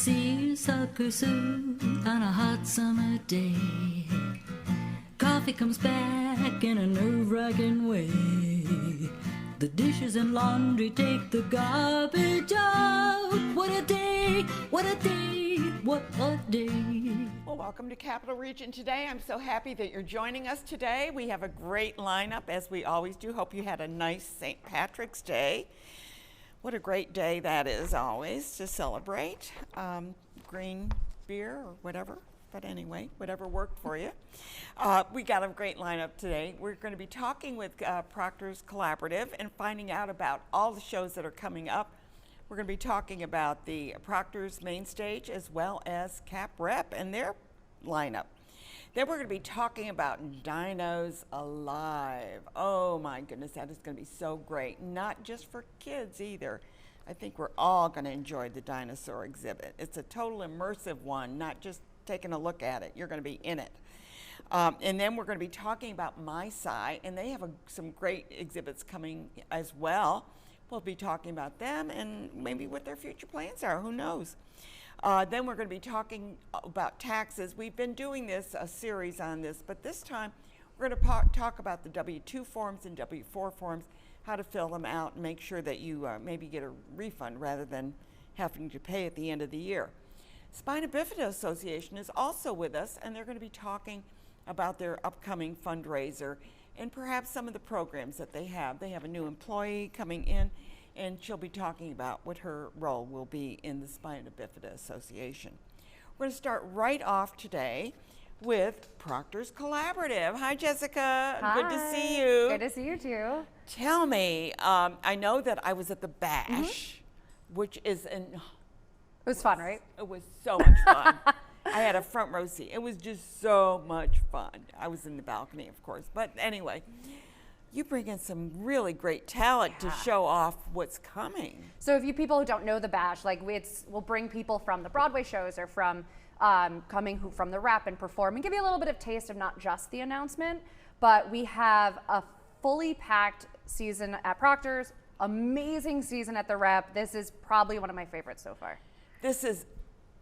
see a sucker suit on a hot summer day. Coffee comes back in a nerve-wracking way. The dishes and laundry take the garbage out. What a day, what a day, what a day. Well, welcome to Capital Region Today. I'm so happy that you're joining us today. We have a great lineup, as we always do. Hope you had a nice St. Patrick's Day. What a great day that is always to celebrate. Green beer or whatever. But anyway, whatever worked for you. We got a great lineup today. We're going to be talking with Proctor's Collaborative and finding out about all the shows that are coming up. We're going to be talking about the Proctor's main stage as well as Cap Rep and their lineup. Then we're going to be talking about Dinos Alive. Oh my goodness, that is going to be so great. Not just for kids either. I think we're all going to enjoy the dinosaur exhibit. It's a total immersive one, not just taking a look at it. You're going to be in it. And then we're going to be talking about MySci, and they have some great exhibits coming as well. We'll be talking about them and maybe what their future plans are. Who knows? Then we're going to be talking about taxes. We've been doing a series on this, but this time we're going to talk about the W-2 forms and W-4 forms, how to fill them out and make sure that you maybe get a refund rather than having to pay at the end of the year. Spina Bifida Association is also with us, and they're going to be talking about their upcoming fundraiser and perhaps some of the programs that they have. They have a new employee coming in, and she'll be talking about what her role will be in the Spina Bifida Association. We're going to start right off today with Proctor's Collaborative. Hi, Jessica. Hi. Good to see you. Good to see you too. Tell me, I know that I was at the Bash, which is It was fun, right? It was so much fun. I had a front row seat. It was just so much fun. I was in the balcony, of course. But anyway, you bring in some really great talent to show off what's coming. So if you people who don't know the Bash, we'll bring people from the Broadway shows or from from the rap and perform and give you a little bit of taste of not just the announcement, but we have a fully packed season at Proctor's, amazing season at the Rep. This is probably one of my favorites so far. This is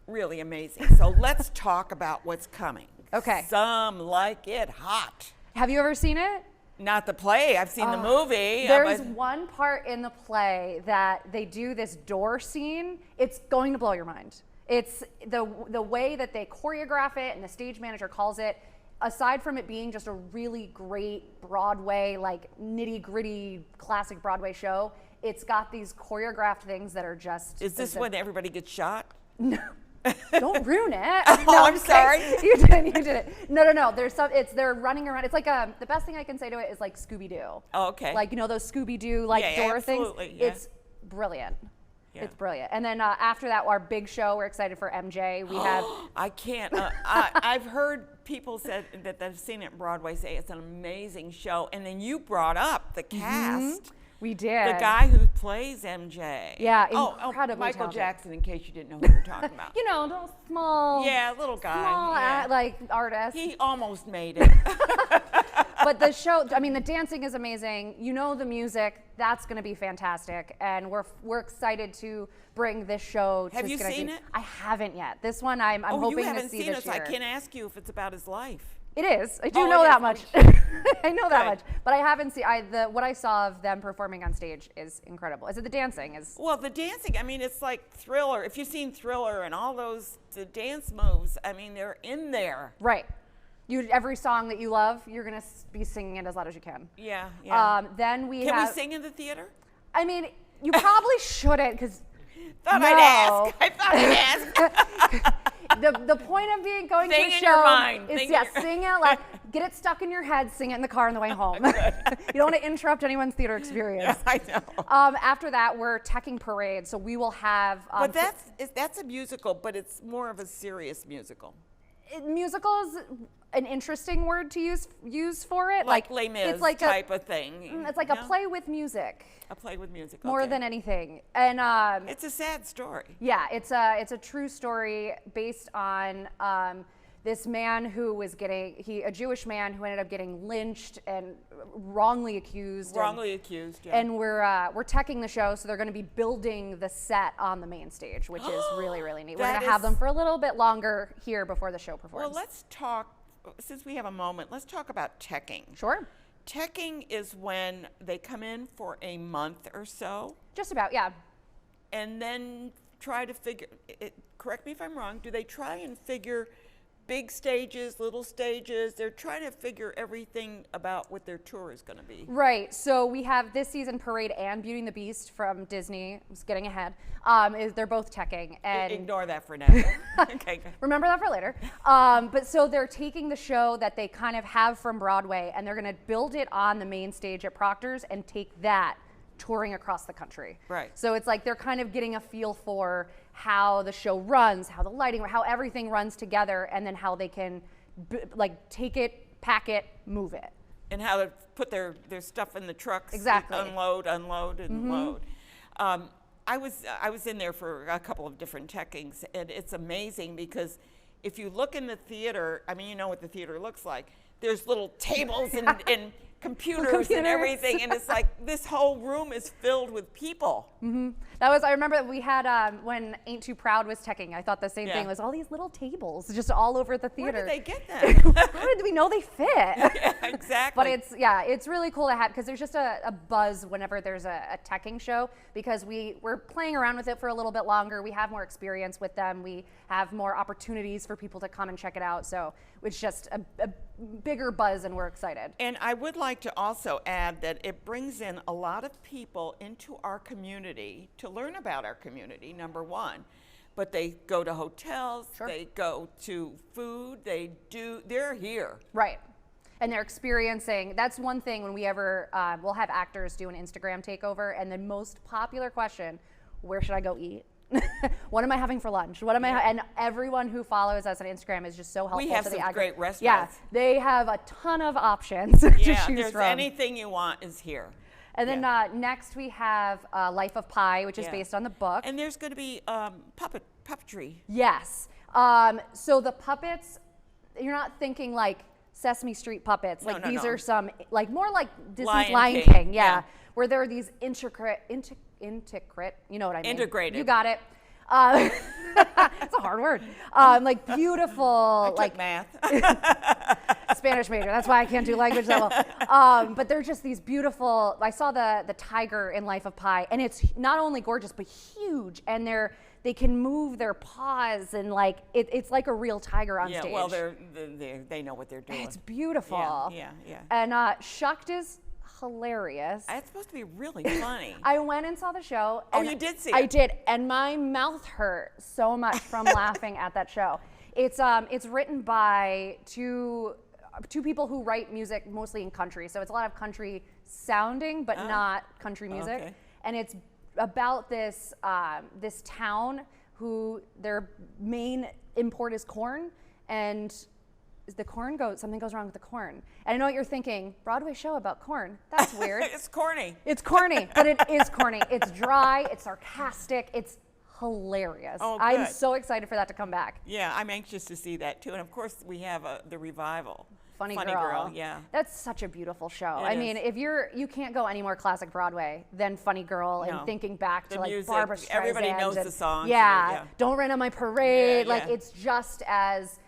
really amazing. So let's talk about what's coming. Okay. Some like it hot. Have you ever seen it? Not the play. I've seen the movie. There's one part in the play that they do this door scene. It's going to blow your mind. It's the way that they choreograph it and the stage manager calls it, aside from it being just a really great Broadway, nitty gritty classic Broadway show, it's got these choreographed things that are just. Is this when everybody gets shot? No. Don't ruin it. Oh, no, I'm sorry. You did it. No. They're running around. It's like the best thing I can say to it is like Scooby-Doo. Oh, okay. Those Scooby-Doo door absolutely, things. yeah. It's brilliant. Yeah. It's brilliant. And then after that, our big show, we're excited for MJ. We have. I can't. I've heard people said that have seen it on Broadway say it's an amazing show, and then you brought up the cast. We did. The guy who plays MJ. Yeah, Michael incredibly talented. Jackson, in case you didn't know who we were talking about. Those small. Yeah, little guy. Small, yeah. artist. He almost made it. But the show, the dancing is amazing. The music, that's going to be fantastic. And we're excited to bring this show to Have you seen it? I haven't yet. This one I'm hoping you haven't to see seen this it, so year. I can't ask you if it's about his life. It is. I do Oh, know it that is. much. I know that Good. much. But I haven't seen what I saw of them performing on stage is incredible. Is it the dancing? Well, the dancing, it's like Thriller. If you've seen Thriller and all the dance moves, they're in there. Right. Every song that you love, you're going to be singing it as loud as you can. Yeah. Then we Can have. we sing in the theater? You probably shouldn't because. Thought I'd ask. I thought I'd ask. The point of going Sing to a in show your mind. is Sing sing out loud, get it stuck in your head, sing it in the car on the way home. You don't want to interrupt anyone's theater experience. I know. After that, we're teching parade, so we will have. But that's a musical, but it's more of a serious musical. Musical is an interesting word to use for it. Like Les Mis it's like type of thing. It's like a play with music. A play with music. More okay. than anything, and it's a sad story. yeah, it's a true story based on this man who was a Jewish man who ended up getting lynched and wrongly accused. Yeah. And we're teching the show, so they're going to be building the set on the main stage, which is really, really neat. We're going to have them for a little bit longer here before the show performs. Well, let's talk, since we have a moment, let's talk about teching. Sure. Teching is when they come in for a month or so. Just about, yeah. And then try to figure, correct me if I'm wrong, do they try and figure big stages, little stages? They're trying to figure everything about what their tour is going to be. Right. So we have this season Parade and Beauty and the Beast from Disney. I was getting ahead. They're both teching. And ignore that for now. Okay. Good. Remember that for later. But so they're taking the show that they kind of have from Broadway, and they're going to build it on the main stage at Proctor's and take that touring across the country. Right. So it's like they're kind of getting a feel for how the show runs, how the lighting, how everything runs together, and then how they can take it, pack it, move it. And how to put their stuff in the trucks. Exactly. Unload, and load. I was in there for a couple of different techings, and it's amazing because if you look in the theater, I mean, you know what the theater looks like. There's little tables and computers and everything, and it's like this whole room is filled with people. Mm-hmm. I remember that we had, when Ain't Too Proud was teching, I thought the same thing, was all these little tables just all over the theater. Where did they get them? How did we know they fit? Yeah, exactly. But it's really cool to have, because there's just a buzz whenever there's a teching show, because we're playing around with it for a little bit longer. We have more experience with them. We have more opportunities for people to come and check it out. So it's just a bigger buzz, and we're excited. And I would like to also add that it brings in a lot of people into our community to learn about our community, number one. But they go to hotels, they go to food, they're here. Right. And they're experiencing, that's one thing when we ever, we'll have actors do an Instagram takeover, and the most popular question, where should I go eat? What am I having for lunch? And everyone who follows us on Instagram is just so helpful. We have to some the great restaurants. Yeah, they have a ton of options to choose from. Anything you want is here. And then next we have Life of Pi, which is based on the book. And there's going to be puppetry. Yes. So the puppets, you're not thinking like Sesame Street puppets. Like these are some, like more like Disney's Lion King. Yeah. Where there are these integrate, you know what I mean? Integrated. You got it. It's a hard word. Like beautiful. I took math. Spanish major. That's why I can't do language that well. But they're just these beautiful. I saw the tiger in Life of Pi, and it's not only gorgeous but huge, and they can move their paws, and like it's like a real tiger on stage. Yeah, well, they know what they're doing. It's beautiful. Yeah. And Shucked is hilarious. It's supposed to be really funny. I went and saw the show. And you did see it? I did, and my mouth hurt so much from laughing at that show. It's written by two people who write music mostly in country, so it's a lot of country sounding, but not country music. Okay. And it's about this town who their main import is corn, and something goes wrong with the corn. And I know what you're thinking, Broadway show about corn. That's weird. It's corny. It's corny, but it is corny. It's dry, it's sarcastic, it's hilarious. Oh, good. I'm so excited for that to come back. Yeah, I'm anxious to see that too. And of course we have the revival. Funny Girl. Yeah. That's such a beautiful show. I mean, if you can't go any more classic Broadway than Funny Girl, and thinking back to like music, Barbra Streisand. Everybody knows the songs. Yeah, Don't Rain on My Parade. Yeah, like it's just as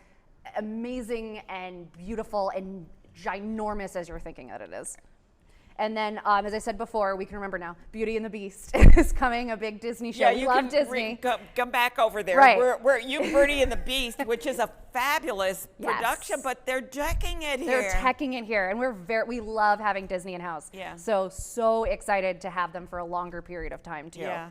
amazing and beautiful and ginormous as you're thinking that it is. And then, as I said before, we can remember now, Beauty and the Beast is coming, a big Disney show. Yeah, we love Disney. Come back over there. Right. We're Beauty and the Beast, which is a fabulous production, but they're teching it here. They're teching it here, and we love having Disney in-house. Yeah. So excited to have them for a longer period of time, too. Yeah.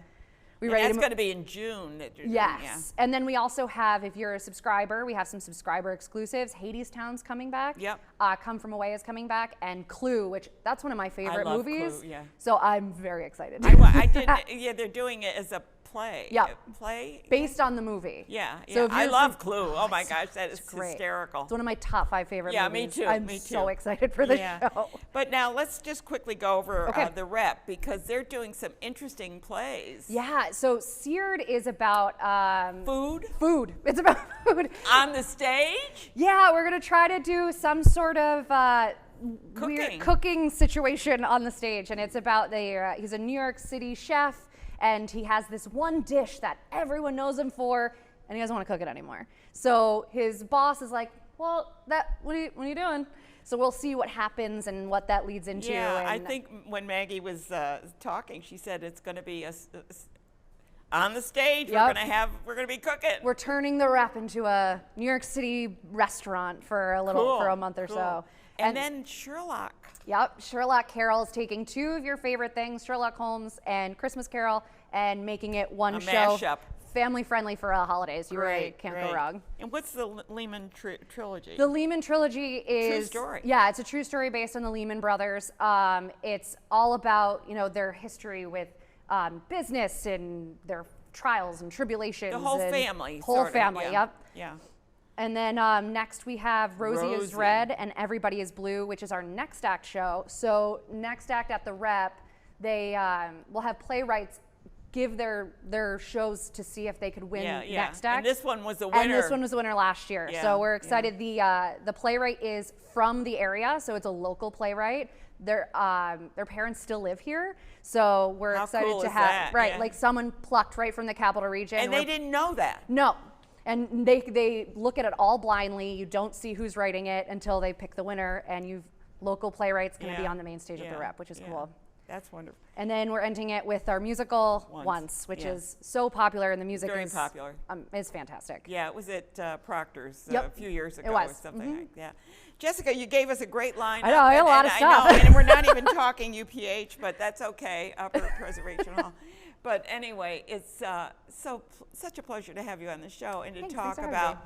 We ready? That's going to be in June. Yes. And then we also have, if you're a subscriber, we have some subscriber exclusives. Hadestown's coming back. Yep. Come From Away is coming back, and Clue, which that's one of my favorite I love movies. Clue, yeah. So I'm very excited. I did. Yeah, they're doing it as a play. Yep. Play? Based on the movie. Yeah, So yeah. if I you're- love Clue. Oh my gosh, that is Great. hysterical. It's one of my top 5 favorite Yeah, me movies. too, I'm me so too. excited for the Yeah. show. But now let's just quickly go over Okay. the rep, because they're doing some interesting plays. Yeah, so Seared is about Food food. It's about food. on the stage. Yeah, we're gonna try to do some sort of Cooking. weird cooking situation on the stage, and it's about he's a New York City chef, and he has this one dish that everyone knows him for, and he doesn't want to cook it anymore. So his boss is like, "Well, what are you doing?" So we'll see what happens and what that leads into. Yeah, I and think when Maggie was talking, she said it's going to be on the stage. Yep. We're going to be cooking. we're turning the rep into a New York City restaurant for a month or cool. so. And then Sherlock. Yep, Sherlock Carol is taking 2 of your favorite things, Sherlock Holmes and Christmas Carol, and making it one A show, mashup. family friendly for holidays. You really can't go wrong. And what's the Lehman trilogy? The Lehman trilogy is story. Yeah, it's a true story based on the Lehman brothers. It's all about their history with business and their trials and tribulations. The whole and family. Whole sort of, family. yeah. Yep. Yeah. And then next we have Rosie is Rosie. Red and Everybody is Blue, which is our next act show. So next act at the Rep, they will have playwrights give their shows to see if they could win Yeah, yeah. next act. And this one was the winner. And this one was the winner last year. Yeah, So we're excited. The playwright is from the area, so it's a local playwright. Their parents still live here, so we're How excited cool to is have that? right, Yeah. like someone plucked right from the capital region. And they didn't know that. No. And they look at it all blindly. You don't see who's writing it until they pick the winner, and local playwrights going to be Yeah. on the main stage of the Yeah, Rep, which is yeah. cool. That's wonderful. And then we're ending it with our musical Once, which yeah. is so popular, and the music Very is popular. Is fantastic. Yeah, it was at Proctor's Yep. a few years ago It was. or something like that. Jessica, you gave us a great line. I know, I had a lot of stuff. I know, and we're not even talking UPH, but that's okay, Upper Preservation Hall. But anyway, it's such a pleasure to have you on the show and to Thanks, talk thanks for having about me.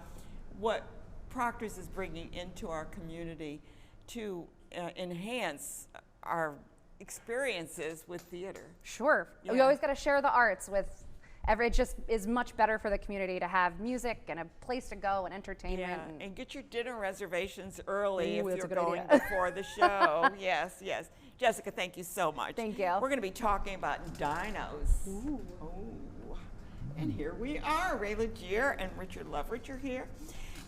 what Proctor's is bringing into our community to enhance our experiences with theater. Sure. We Yeah. always got to share the arts with it just is much better for the community to have music and a place to go and entertainment. Yeah, and get your dinner reservations early Ooh, if that's a you're good going idea. before the show. Yes, yes. Jessica, thank you so much. Thank you. We're going to be talking about dinos. Ooh. And here we are. Ray Legier and Richard Loveridge are here.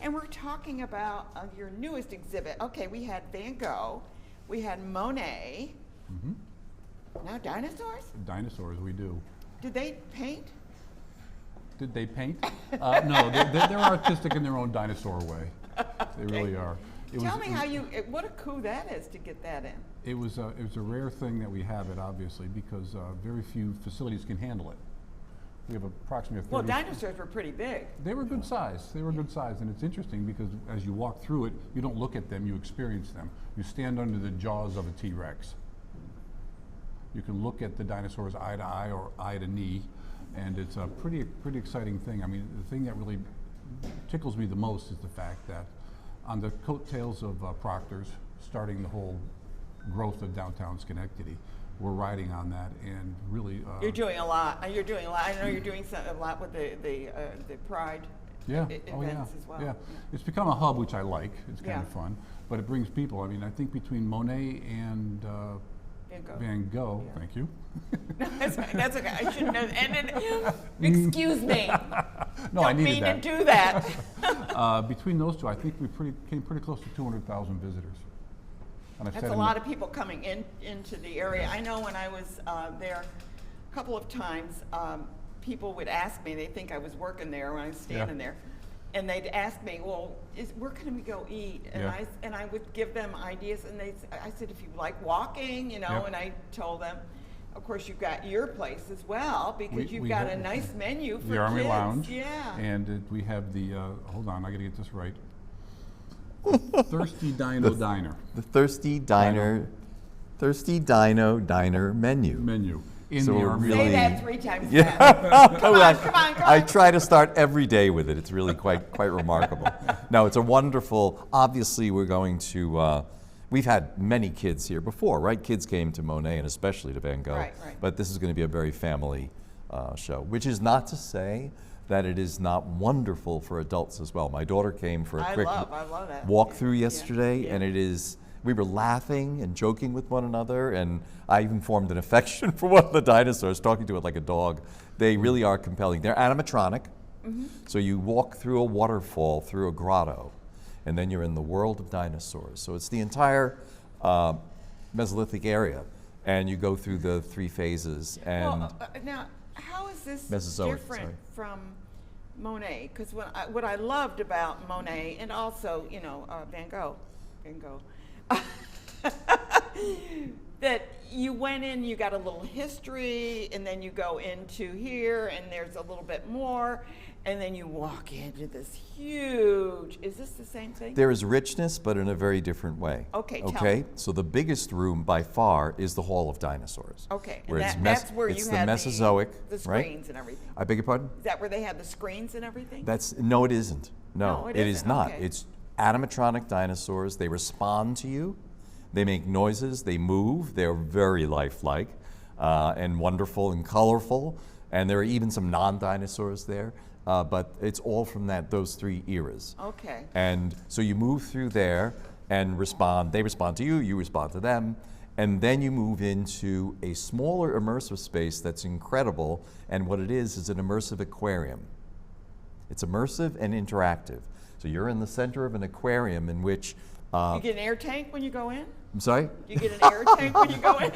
And we're talking about your newest exhibit. Okay, we had Van Gogh. We had Monet. Now dinosaurs? Dinosaurs, we do. Did they paint? Did they paint? No, they're artistic in their own dinosaur way. They really are. Tell me how what a coup that is to get that in. It was a rare thing that we have it, obviously, because very few facilities can handle it. We have approximately 30. Well, dinosaurs were pretty big. They were good size. They were good size, and it's interesting because as you walk through it, you don't look at them, you experience them. You stand under the jaws of a T-Rex. You can look at the dinosaurs eye to eye or eye to knee, and it's a pretty exciting thing. I mean, the thing that really tickles me the most is the fact that on the coattails of Proctor's, starting the whole growth of downtown Schenectady, we're riding on that, and really. You're doing a lot. You're doing a lot. I know you're doing a lot with the Pride events as well. Yeah, it's become a hub, which I like. It's kind Yeah. of fun, but it brings people. I mean, I think between Monet and Van Gogh, Yeah. thank you. That's okay. That's okay. I shouldn't have ended. Excuse me. No, I Don't needed mean that. to do that. Between those two, I think we came pretty close to 200,000 visitors. And I've That's said a in lot the- of people coming into the area. I know when I was there a couple of times, people would ask me. They think I was working there when I was standing there, and they'd ask me, "Well, where can we go eat?" And Yeah. I would give them ideas, and I said, "If you like walking, Yep. and I told them. Of course, you've got your place as well because you've got a nice menu for the Army kids. Lounge. Yeah. And we have the, hold on, I gotta get this right. Thirsty Dino Diner The Thirsty Dino Diner menu. menu in So the we're Army really- Say Lounge. that 3 times Yeah. fast. Come on. I try to start every day with it. It's really quite remarkable. No, it's a wonderful. Obviously, we're going to. We've had many kids here before, right? Kids came to Monet and especially to Van Gogh. Right. But this is going to be a very family show, which is not to say that it is not wonderful for adults as well. My daughter came for a I quick love that. walk through yesterday, yeah. and it is, we were laughing and joking with one another, and I even formed an affection for one of the dinosaurs, talking to it like a dog. They really are compelling. They're animatronic, so you walk through a waterfall, through a grotto, and then you're in the world of dinosaurs. So it's the entire Mesolithic area, and you go through the 3 phases. And Well, now, how is this Mesozoic, different sorry. from Monet? Because what I loved about Monet, and also, Van Gogh, that you went in, you got a little history, and then you go into here, and there's a little bit more, and then you walk into this huge, is this the same thing? there is richness, but in a very different way. Okay, tell Okay, me. so the biggest room by far is the Hall of Dinosaurs. Okay, where and it's that's where it's you the had Mesozoic, the right? screens and everything. I beg your pardon? Is that where they had the screens and everything? No, it isn't. No, No, it it is isn't. not. Okay. It's animatronic dinosaurs. They respond to you. They make noises. They move. They're very lifelike and wonderful and colorful. And there are even some non-dinosaurs there. But it's all from those 3 eras. Okay. And so you move through there and respond. They respond to you. You respond to them. And then you move into a smaller immersive space that's incredible. And what it is an immersive aquarium. It's immersive and interactive. So you're in the center of an aquarium in which, You get an air tank when you go in? I'm sorry? You get an air tank when you go in?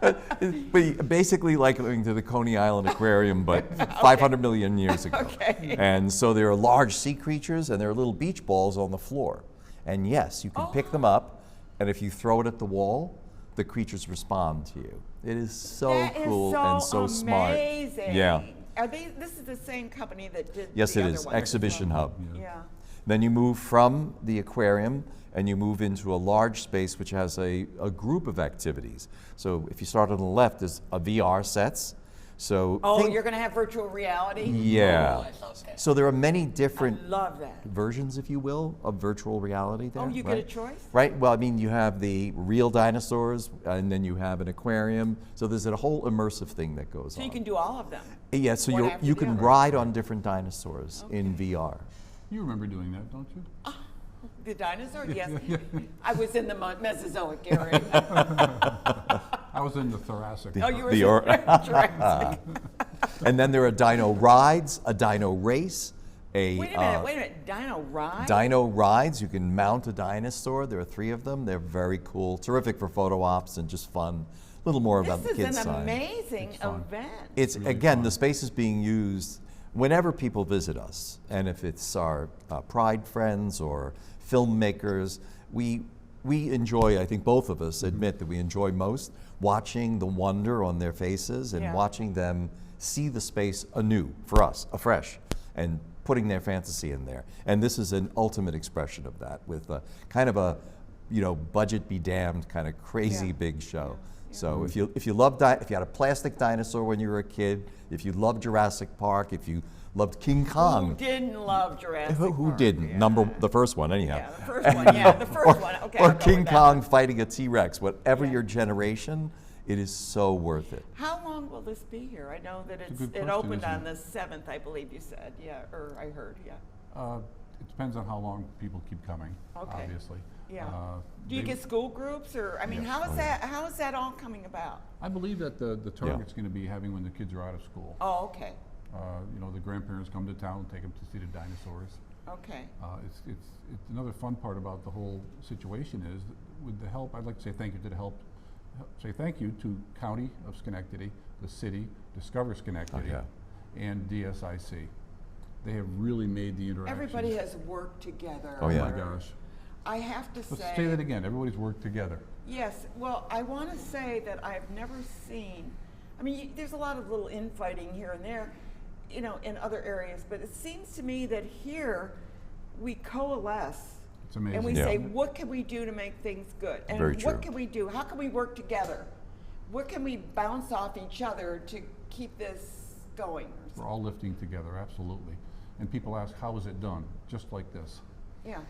But basically like going to the Coney Island Aquarium, but 500 million years ago. Okay. And so there are large sea creatures and there are little beach balls on the floor. And yes, you can pick them up, and if you throw it at the wall, the creatures respond to you. It is so That is cool and so smart. amazing. Yeah. This is the same company that did Yes, the it other is. one as Exhibition well. Hub. Yeah. Then you move from the aquarium and you move into a large space which has a group of activities. So if you start on the left, there's a VR sets. So Oh, think- you're going to have virtual reality? Yeah. Oh, I love that. So there are many different I love that. versions, if you will, of virtual reality there. Oh, you get right? a choice? Right. Well, I mean, you have the real dinosaurs, and then you have an aquarium. So there's a whole immersive thing that goes So on. you can do all of them. Yeah. So one you after you the can other. ride on different dinosaurs in VR. You remember doing that, don't you? The dinosaur? Yes. I was in the Mesozoic area. I was in the Thoracic. Oh, you were The in or- Jurassic. And then there are dino rides, a dino race, Wait a minute. Dino ride? Dino rides. You can mount a dinosaur. There are 3 of them. They're very cool, terrific for photo ops and just fun. A little more about the This is kids' an side. amazing fun. event. It's really again, fun. the space is being used whenever people visit us, and if it's our Pride friends or filmmakers, we enjoy. I think both of us admit that we enjoy most watching the wonder on their faces and Yeah. watching them see the space anew for us, afresh, and putting their fantasy in there. And this is an ultimate expression of that, with a kind of a, budget be damned kind of crazy Yeah. big show. So if you loved if you had a plastic dinosaur when you were a kid, if you loved Jurassic Park, if you loved King Who Kong, didn't love Jurassic who Park? didn't? Yeah. The first one anyhow. Yeah, the first one. Yeah, the first one. Okay. Or I'll go King with that Kong one. fighting a T-Rex. Whatever Yeah. your generation, it is so worth it. How long will this be here? I know that a good it question, opened isn't on it? the 7th, I believe you said. Yeah, or I heard. Yeah. It depends on how long people keep coming, Okay. obviously. Yeah. Uh, Do you they- get school groups, or I mean, Yes. how is Oh, that? How is that all coming about? I believe that the target's going to be having when the kids are out of school. Oh, okay. The grandparents come to town, take them to see the dinosaurs. Okay. It's another fun part about the whole situation is that with the help. I'd like to say thank you to the help. Say thank you to County of Schenectady, the city, Discover Schenectady, yeah. and DSIC. They have really made the interaction. Everybody has worked together. Oh, yeah. Oh my gosh. I have to Let's say. say that again. Everybody's worked together. Yes, well, I want to say that I've never seen, I mean, there's a lot of little infighting here and there, in other areas, but it seems to me that here we coalesce. It's amazing. And we Yeah. say, what can we do to make things good? And Very what true. can we do? How can we work together? What can we bounce off each other to keep this going? We're all lifting together, absolutely. And people ask, how is it done? Just like this. Yeah,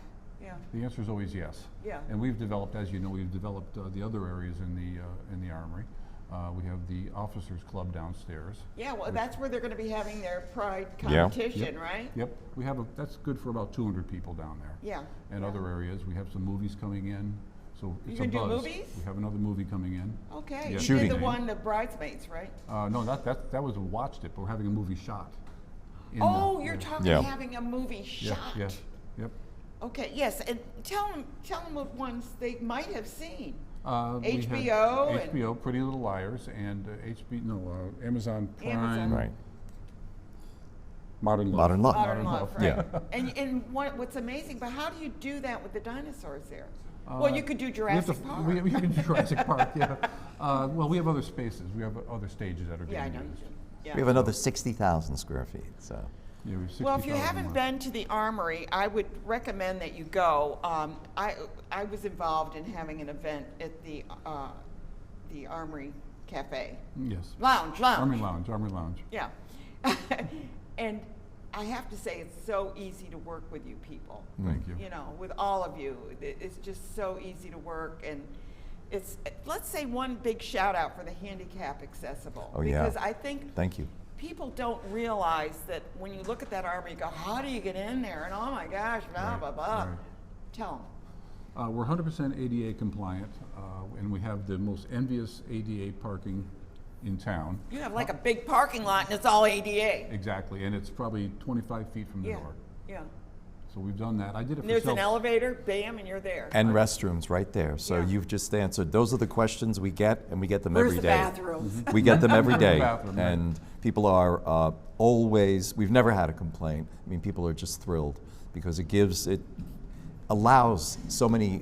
yeah. The answer is always yes. Yeah. And we've developed, as you know, we've developed the other areas in the Armory. We have the Officers Club downstairs. Yeah, well, that's where they're going to be having their pride Yeah. competition, right? Yep, we have that's good for about 200 people down there. Yeah. And yeah. other areas, we have some movies coming in, so it's You a gonna do buzz. movies? We have another movie coming in. Okay, Yeah. you Shooting. did the one, the Bridesmaids, right? No, that was watched it, but we're having a movie shot. in Oh, the- you're yeah. talking Yeah. having a movie Yeah, shot. yeah, yep. Okay, yes, and tell them what ones they might have seen. We had HBO and- HBO, Pretty Little Liars, and Amazon Prime. Amazon. Right. Modern Love. Modern Love. Modern Love, right? Yeah. And what's amazing, but how do you do that with the dinosaurs there? Well, you could do We have Jurassic to- Park. We can do Jurassic Park, yeah. Well, we have other spaces. We have other stages that are Yeah, I being know. used. Yeah. We have another 60,000 square feet, so. Yeah, we have Well, if you 60,000 haven't more. been to the Armory, I would recommend that you go. I was involved in having an event at the Armory Cafe. Yes. Lounge. Army Lounge. Yeah. And I have to say, it's so easy to work with you people. Thank you. You know, with all of you. It's just so easy to work. And it's, let's say one big shout out for the handicap accessible. Oh, yeah. Because I think Thank you. people don't realize that when you look at that Armory, you go, how do you get in there? And oh my gosh, blah, Right, blah, blah. right. Tell We're 100% ADA compliant, and we have the most envious ADA parking in town. them. You have like a big parking lot and it's all ADA. Exactly, and it's probably 25 feet from the Yeah, door. yeah. So we've done that. I did it And for there's self. an elevator, bam, and you're there. And restrooms right there. So Yeah. you've just answered. Those are the questions we get, and we get them Where's every the day. bathrooms? We get them every Where's the day. bathroom, right. And people are always, we've never had a complaint. I mean, people are just thrilled because it allows so many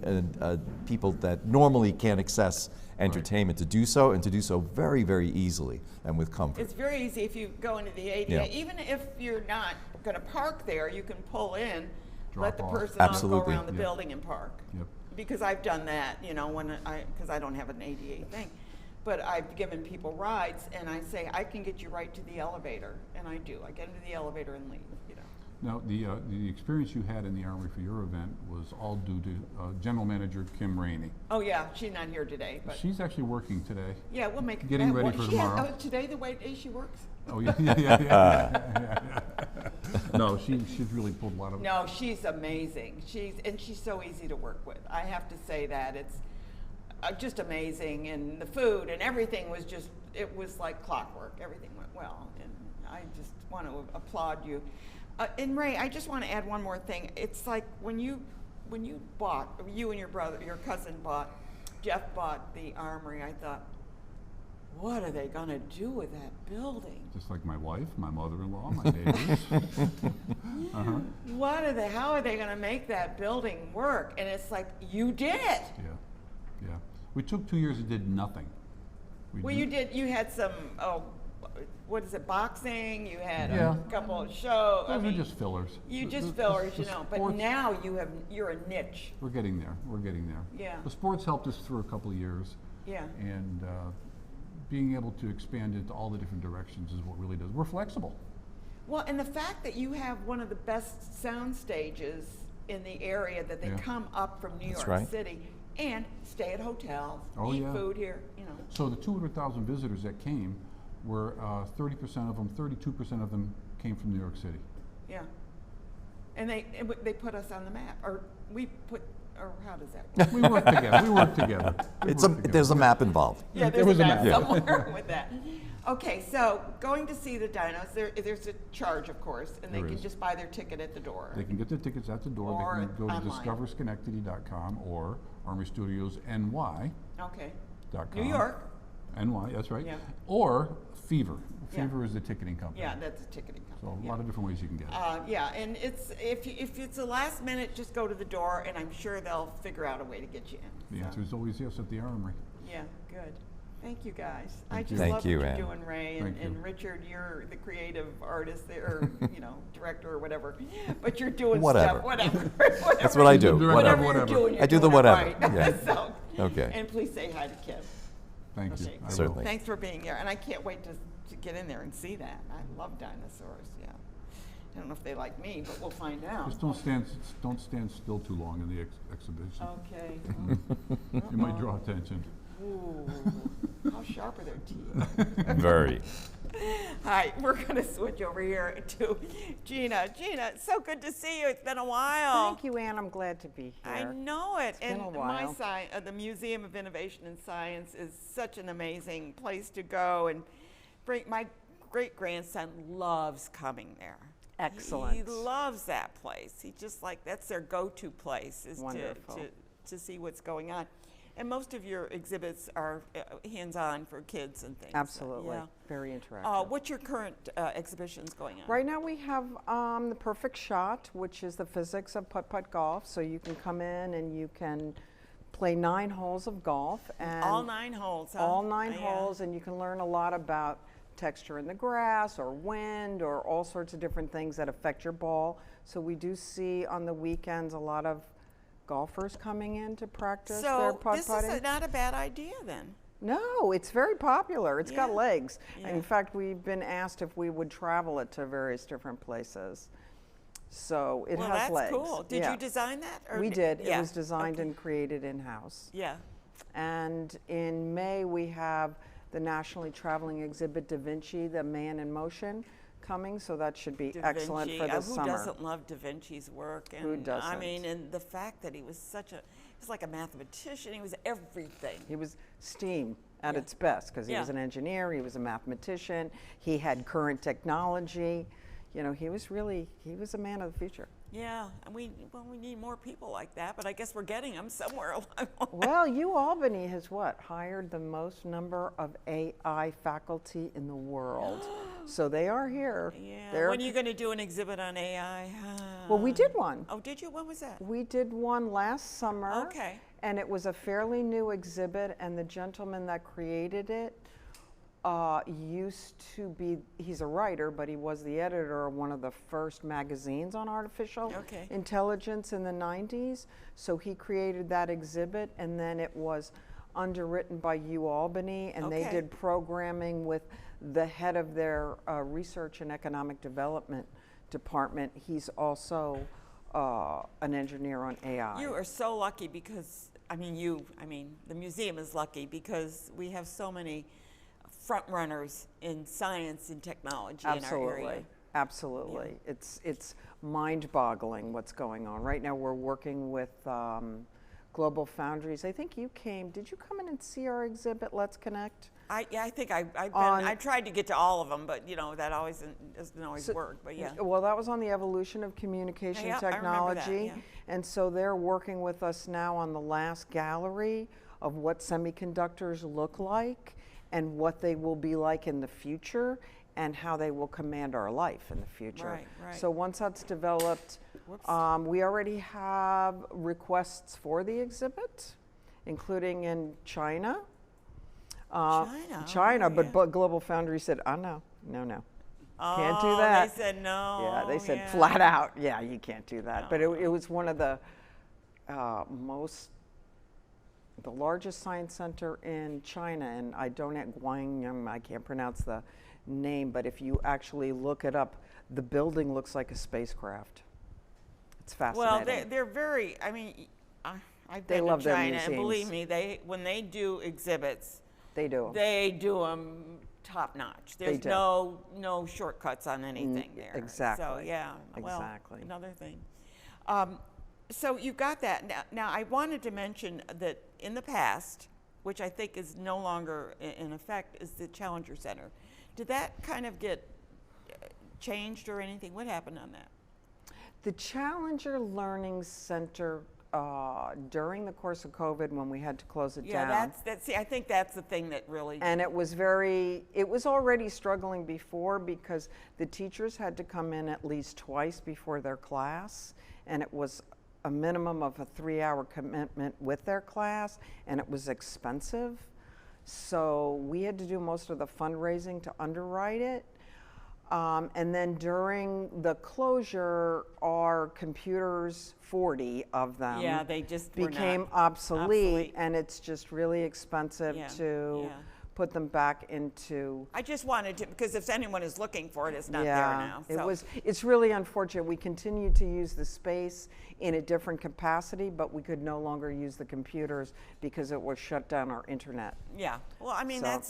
people that normally can't access entertainment to do so, and to do so very, very easily and with comfort. It's very easy if you go into the ADA. Yeah. Even if you're not going to park there, you can pull in, let Drop the off. person off, go Absolutely. around the Yep. building and park. Yep. Because I've done that, you know, because I don't have an ADA thing. But I've given people rides, and I say, I can get you right to the elevator. And I do. I get into the elevator and leave, you know. Now, the experience you had in the Armory for your event was all due to General Manager Kim Rainey. Oh, yeah, she's not here today, but She's actually working today. yeah, we'll make it. Getting that ready one- for she has- tomorrow. today, the way she works? Oh, yeah. No, she's really pulled a lot of. No, she's amazing. She's so easy to work with. I have to say that it's just amazing, and the food and everything was it was like clockwork. Everything went well, and I just want to applaud you. And Ray, I just want to add one more thing. It's like when you and your cousin Jeff bought the Armory. I thought, what are they going to do with that building? Just like my wife, my mother-in-law, my neighbors. How are they going to make that building work? And it's like, you did it. Yeah. We took 2 years and did nothing. Well, you had some, what is it, boxing? You had Yeah. a couple of shows. Those are just fillers. You The- just the- fillers, the you know. But sports- now you're a niche. We're getting there. Yeah. The sports helped us through a couple of years, Yeah. and being able to expand into all the different directions is what really does. We're flexible. Well, and the fact that you have one of the best sound stages in the area, that they Yeah. come up from New That's York right. City and stay at hotels, Oh, eat yeah. food here, you know. So the 200,000 visitors that came were 30% of them, 32% of them came from New York City. Yeah. And they put us on the map, or how does that work? We work together. There's a map involved. Yeah, There there's was a a map map. somewhere with that. Okay, so going to see the dinos, there's a charge, of course, and they There can is. just buy their ticket at the door. They can get their tickets at the door. Or They can go to online. discoversconnectedy.com or ArmyStudiosNY.com. Okay. New York. NY, that's right. Yeah. Or Fever. Yeah. Fever is the ticketing company. Yeah, that's a ticketing So company. a yeah. lot of different ways you can get it. Yeah, and if it's a last minute, just go to the door, and I'm sure they'll figure out a way to get you in. The So, answer is always yes at the Armory. Yeah, good. Thank you, guys. I Thank you. just Thank love you, what you're Ann. doing, Ray, Thank you. and Richard. You're the creative artist there, or director or whatever. But you're doing Whatever. stuff, whatever. That's what I do. Whatever. Whatever you're Whatever. doing, you're I do the doing it whatever, right. yeah. So, Okay. And please say hi to Kim. Thank you. Okay. I will. Certainly. Thanks for being here, and I can't wait to get in there and see that. I love dinosaurs. Yeah. I don't know if they like me, but we'll find out. Just don't stand still too long in the exhibition. Okay. You might draw attention. Ooh, how sharp are their teeth? Very. Hi, we're going to switch over here to Gina. Gina, it's so good to see you. It's been a while. Thank you, Ann. I'm glad to be here. I know it. It's been a while. The Museum of Innovation and Science is such an amazing place to go, and my great-grandson loves coming there. Excellent. He loves that place. He just that's their go-to place is Wonderful. to see what's going on. And most of your exhibits are hands-on for kids and things. Absolutely. Yeah. Very interactive. What's your current exhibitions going on? Right now we have the Perfect Shot, which is the physics of putt-putt golf. So you can come in and you can play 9 holes of golf. And All 9 holes, huh? all 9 Yeah. holes, and you can learn a lot about texture in the grass or wind or all sorts of different things that affect your ball. So we do see on the weekends a lot of golfers coming in to practice their So putt-putting. this is not a bad idea then. No, it's very popular. It's got Yeah. legs. Yeah. In fact, we've been asked if we would travel it to various different places. So it Well, has that's legs. cool. Did Yeah. you design that? Or We did. Yeah. It was designed Okay. and created in-house. Yeah. And in May, we have the nationally traveling exhibit Da Vinci, The Man in Motion, coming. So that should be Da excellent Vinci. for the Who summer. doesn't love Da Vinci's work? And Who I doesn't? mean, and the fact that he was like a mathematician. He was everything. He was STEAM at Yeah. its best because he Yeah. was an engineer, he was a mathematician, he had current technology. You know, he was a man of the future. Yeah, and we need more people like that, but I guess we're getting them somewhere along the way. Well, Albany has hired the most number of AI faculty in the world. So they are here. Yeah. They're- When are you going to do an exhibit on AI? well, we did one. Oh, did you? When was that? We did one last summer. Okay. And it was a fairly new exhibit, and the gentleman that created it used to be, he's a writer, but he was the editor of one of the first magazines on artificial Okay. intelligence in the 90s. So he created that exhibit, and then it was underwritten by Albany, and they Okay. did programming with the head of their research and economic development department. He's also an engineer on AI. You are so lucky because, the museum is lucky because we have so many front runners in science and technology in our area. Absolutely. It's mind-boggling what's going on. Right now we're working with Global Foundries. I think you came, did you come in and see our exhibit, Let's Connect? I think I've On- tried to get to all of them, but that doesn't always work, but yeah. Well, that was on the evolution of communication Yeah, I remember that, technology. yeah. And so they're working with us now on the last gallery of what semiconductors look like and what they will be like in the future and how they will command our life in the future. Right, right. So once that's developed, Whoops. we already have requests for the exhibit, including in China. China, oh, yeah. But Global Foundry said, oh, no. Can't do Oh, that. They said no. Yeah, they said yeah. flat out, yeah, you can't do that. But No. it was one of the the largest science center in China, and I can't pronounce the name, but if you actually look it up, the building looks like a spacecraft. It's fascinating. Well, they're very, I've They been love to their China, and believe museums. me, when they do exhibits, They do. they do them top notch. There's do. no shortcuts on anything there. exactly. So yeah, well, Exactly. another thing. So you've got that. Now I wanted to mention that in the past, which I think is no longer in effect, is the Challenger Center. Did that kind of get changed or anything? What happened on that? The Challenger Learning Center, during the course of COVID, when we had to close it Yeah, down, that's. See, I think that's the thing that really. and it was already struggling before because the teachers had to come in at least twice before their class, and it was a minimum of a 3-hour commitment with their class, and it was expensive. So we had to do most of the fundraising to underwrite it. And then during the closure, our computers, 40 of them, Yeah, they just were became not obsolete, obsolete. and it's just really expensive Yeah, to yeah. put them back into. I just wanted to, because if anyone is looking for it, it's not there now. So. It's really unfortunate. We continued to use the space in a different capacity, but we could no longer use the computers because it was shut down our internet. Yeah. Well, I mean, So-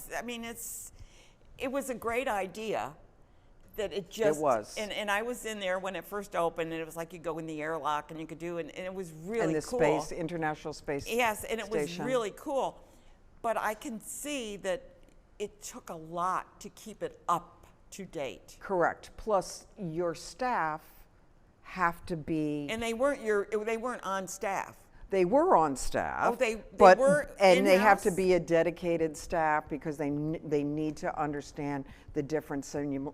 it was a great idea. That it just was. And I was in there when it first opened, and it was like you go in the airlock and you could do, and it was really And the cool. space, International Space Yes, and it was Station. really cool. But I can see that it took a lot to keep it up to date. Correct. Plus, your staff have to be. And they weren't on staff. They were on staff. Oh, they but, were and they have to in-house? be a dedicated staff because they need to understand the different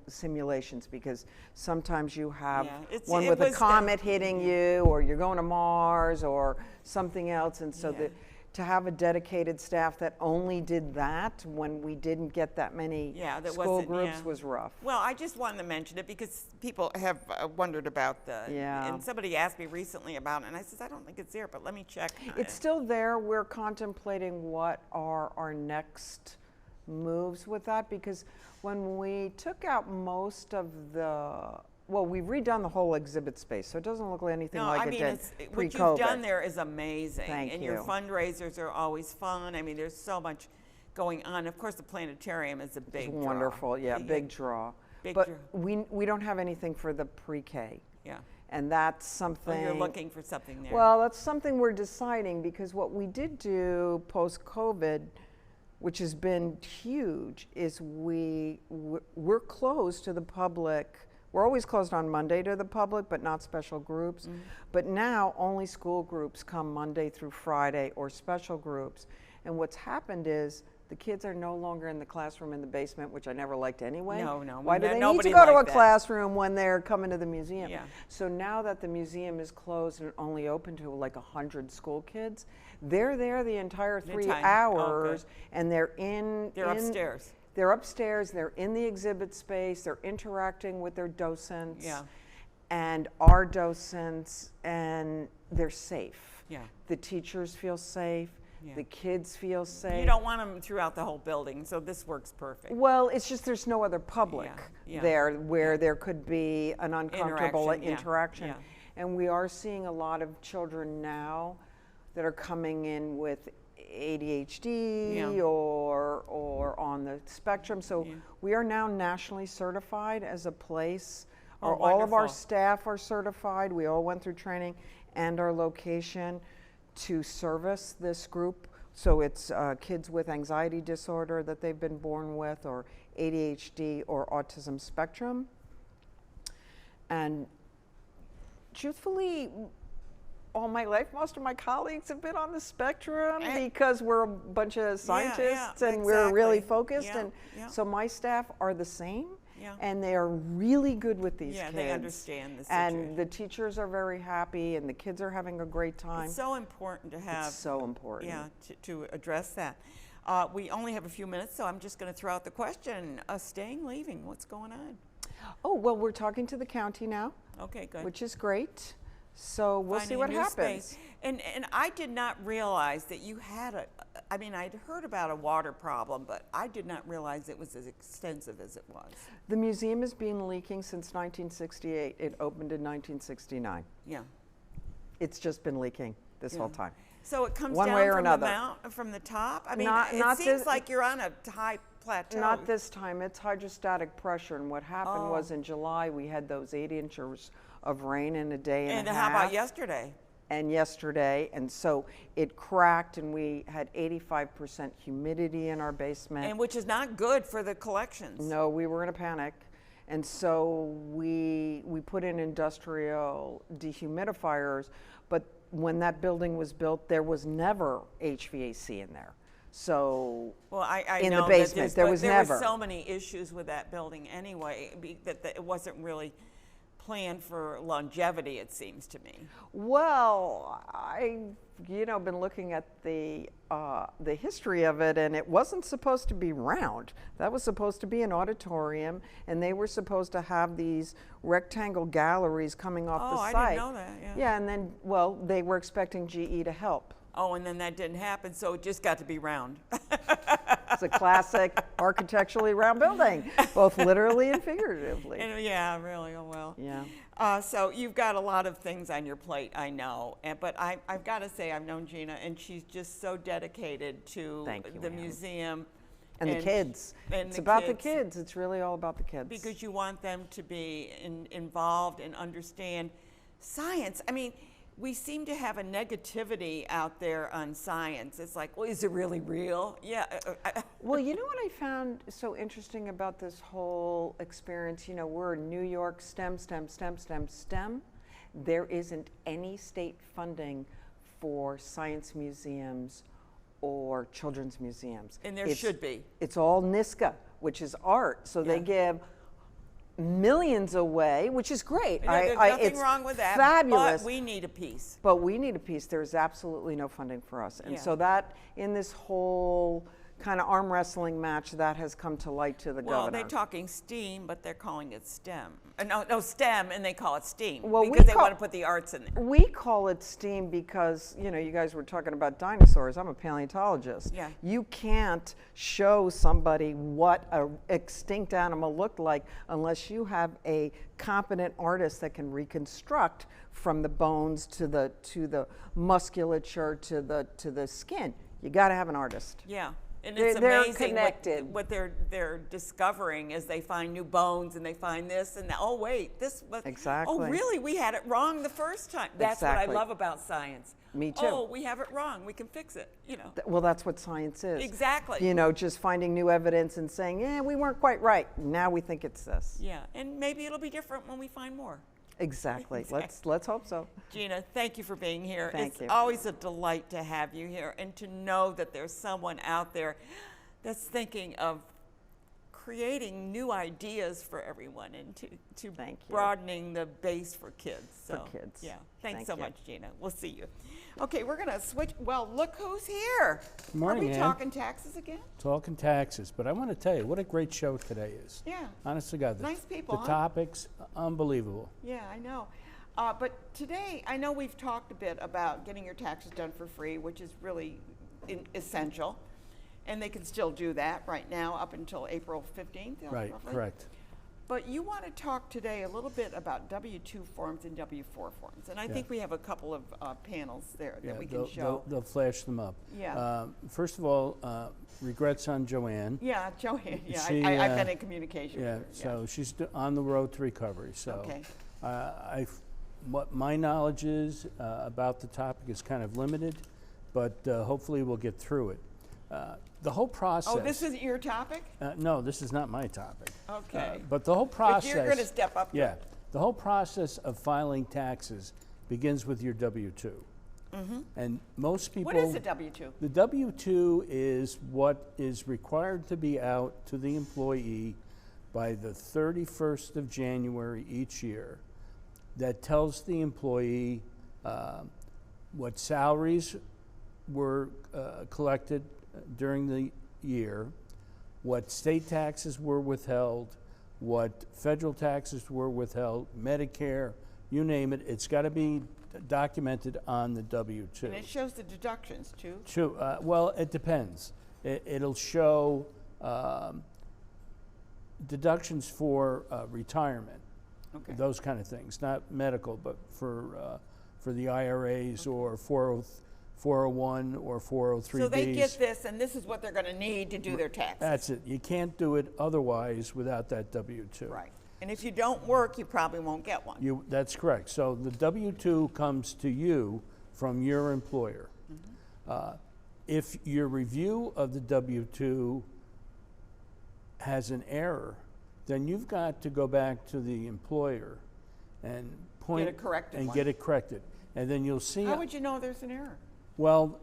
simulations, because sometimes you have Yeah, one it with a was comet hitting you, or you're going to Mars or something else, and so Yeah. to have a dedicated staff that only did that when we didn't get that many That school wasn't- groups yeah. was rough. Well, I just wanted to mention it because people have wondered about the. Yeah. And somebody asked me recently about it, and I said, I don't think it's there, but let me check. It's still there. We're contemplating what are our next moves with that, because when we took out most of we've redone the whole exhibit space, so it doesn't look like anything No, like I it mean, did what you've pre-COVID. done there is amazing. Thank and your you. fundraisers are always fun. I mean, there's so much going on. Of course, the planetarium is a big draw. Wonderful, yeah, big draw. Big but draw. we don't have anything for the pre-K, Yeah. and that's So something. you're looking for something there. Well, that's something we're deciding, because what we did do post-COVID, which has been huge, is we're closed to the public. We're always closed on Monday to the public, but not special groups. But now only school groups come Monday through Friday, or special groups. And what's happened is the kids are no longer in the classroom in the basement, which I never liked anyway. No, Why do they need nobody to go to a liked that. classroom when they're coming to the museum? Yeah. So now that the museum is closed and only open to like 100 school kids, they're there the entire 3 time. hours, Oh, and they're in. They're upstairs. They're upstairs, they're in the exhibit space, they're interacting with their docents. Yeah. And our docents, and they're safe. Yeah. The teachers feel safe, Yeah. the kids feel safe. You don't want them throughout the whole building, so this works perfect. Well, it's just there's no other public Yeah, yeah, there where there could be an uncomfortable Interaction, yeah, interaction. yeah. And we are seeing a lot of children now that are coming in with ADHD Yeah. or on the spectrum. So Yeah. we are now nationally certified as a place. Oh, All of our wonderful. staff are certified. We all went through training, and our location to service this group. So it's kids with anxiety disorder that they've been born with, or ADHD or autism spectrum. And truthfully, all my life, most of my colleagues have been on the spectrum because we're a bunch of scientists and we're really exactly. focused. Yeah, And yeah. so my staff are the same. Yeah. And they are really good with these Yeah, kids. they understand the And situation. the teachers are very happy, and the kids are having a great time. It's so important to have. It's so important. Yeah, to address that. We only have a few minutes, so I'm just going to throw out the question: staying, leaving? What's going on? Oh, well, we're talking to the county now, Okay, good. which is great. So we'll see Finding a what new happens. space. And I did not realize that you had I mean, I'd heard about a water problem, but I did not realize it was as extensive as it was. The museum has been leaking since 1968. It opened in 1969. Yeah. It's just been leaking this whole time. So it comes One down way or from another. from the top? I mean, Not- it not seems this- like you're on a high plateau. Not this time. It's hydrostatic pressure. And what happened Oh. was in July, we had those 8 inches of rain in a day and And a how half. about yesterday? And yesterday, and so it cracked, and we had 85% humidity in our basement. And which is not good for the collections. No, we were in a panic, and so we put in industrial dehumidifiers. But when that building was built, there was never HVAC in there. So Well, I in the know basement, that there's- there but was there never. were so many issues with that building anyway, that it wasn't really planned for longevity, it seems to me. Well, been looking at the history of it, and it wasn't supposed to be round. That was supposed to be an auditorium, and they were supposed to have these rectangle galleries coming off the Oh, I site. didn't know that, yeah. Yeah, and then, well, they were expecting GE to help. Oh, and then that didn't happen, so it just got to be round. It's a classic architecturally round building, both literally and figuratively. And, yeah, really. Oh well. Yeah. So you've got a lot of things on your plate, I know. But I've got to say, I've known Gina, and she's just so dedicated to Thank you, the ma'am. museum. And the kids. And It's the about the kids. It's really all about the kids. Because you want them to be involved and understand science. I mean, we seem to have a negativity out there on science. It's like, well, is it really real? Yeah. Well, you know what I found so interesting about this whole experience? You know, we're New York STEM. There isn't any state funding for science museums or children's museums. And there should be. It's all NISCA, which is art. So they give millions away, which is great. There's nothing it's wrong with that. fabulous. But we need a piece. But we need a piece. There's absolutely no funding for us. And so that, in this whole kind of arm wrestling match, that has come to light to the Well, governor. they're talking STEAM, but they're calling it STEM. No, STEM, and they call it STEAM Well, because they want to put the arts in there. We call it STEAM because, you know, you guys were talking about dinosaurs. I'm a paleontologist. Yeah. You can't show somebody what an extinct animal looked like unless you have a competent artist that can reconstruct from the bones to the musculature to the skin. You got to have an artist. Yeah. And They're- it's they're amazing connected. what they're discovering as they find new bones and they find this and that. Oh wait, this was Exactly. Oh really? We had it wrong the first time. That's what I Exactly. love about science. Me too. Oh, we have it wrong. We can fix it. You know. Well, that's what science is. Exactly. You know, just finding new evidence and saying, we weren't quite right. Now we think it's this. Yeah, and maybe it'll be different when we find more. Exactly. Exactly. Let's hope so. Gina, thank you for being here. Thank it's you. always a delight to have you here and to know that there's someone out there that's thinking of creating new ideas for everyone and to Thank you. broadening the base for kids. For So, kids. Yeah. Thanks Thank so you. much, Gina. We'll see you. Okay, we're going to switch. Well, look who's here. Morning, Are we Ann. talking taxes again? Talking taxes, but I want to tell you what a great show today is. Yeah. Honest to God, Nice people, the huh? topics, unbelievable. Yeah, I know. But today, I know we've talked a bit about getting your taxes done for free, which is really essential. And they can still do that right now up until April 15th. Right, roughly. correct. But you want to talk today a little bit about W-2 forms and W-4 forms. And I think we have a couple of panels there that we can they'll, show. they'll flash them up. Yeah. First of all, regrets on Joanne. Yeah, Joanne, yeah, She, I've been in communication Yeah, with her. so she's on the road to recovery. So, Okay. what my knowledge is about the topic is kind of limited, but hopefully we'll get through it. The whole process. Oh, this is your topic? No, this is not my topic. Okay. But the whole process. But you're going to step up. to Yeah, it. the whole process of filing taxes begins with your W-2. And most people. What is a W-2? The W-2 is what is required to be out to the employee by the 31st of January each year. That tells the employee what salaries were collected during the year, what state taxes were withheld, what federal taxes were withheld, Medicare, you name it. It's got to be documented on the W-2. And it shows the deductions too. True. Well, it depends. It'll show deductions for retirement, Okay. those kind of things. Not medical, but for the IRAs or 401 or 403Bs. So they get this, and this is what they're going to need to do their taxes. That's it. You can't do it otherwise without that W-2. Right. And if you don't work, you probably won't get one. That's correct. So the W-2 comes to you from your employer. If your review of the W-2 has an error, then you've got to go back to the employer and point Get it corrected and one. get it corrected. And then you'll see. How would you know there's an error? Well,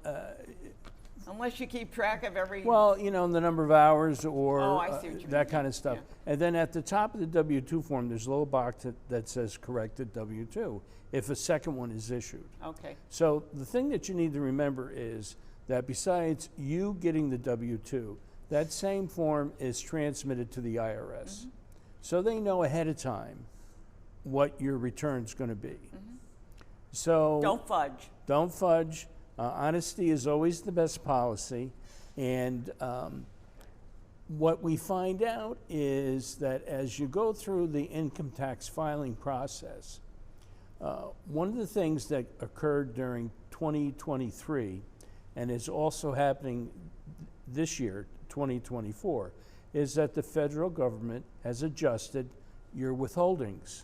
Unless you keep track of every. the number of hours or Oh, I see what you that mean. kind of stuff. And then at the top of the W-2 form, there's a little box that says corrected W-2 if a second one is issued. Okay. So the thing that you need to remember is that besides you getting the W-2, that same form is transmitted to the IRS. So they know ahead of time what your return's going to be. So Don't fudge. don't fudge. Honesty is always the best policy. And what we find out is that as you go through the income tax filing process, one of the things that occurred during 2023 and is also happening this year, 2024, is that the federal government has adjusted your withholdings.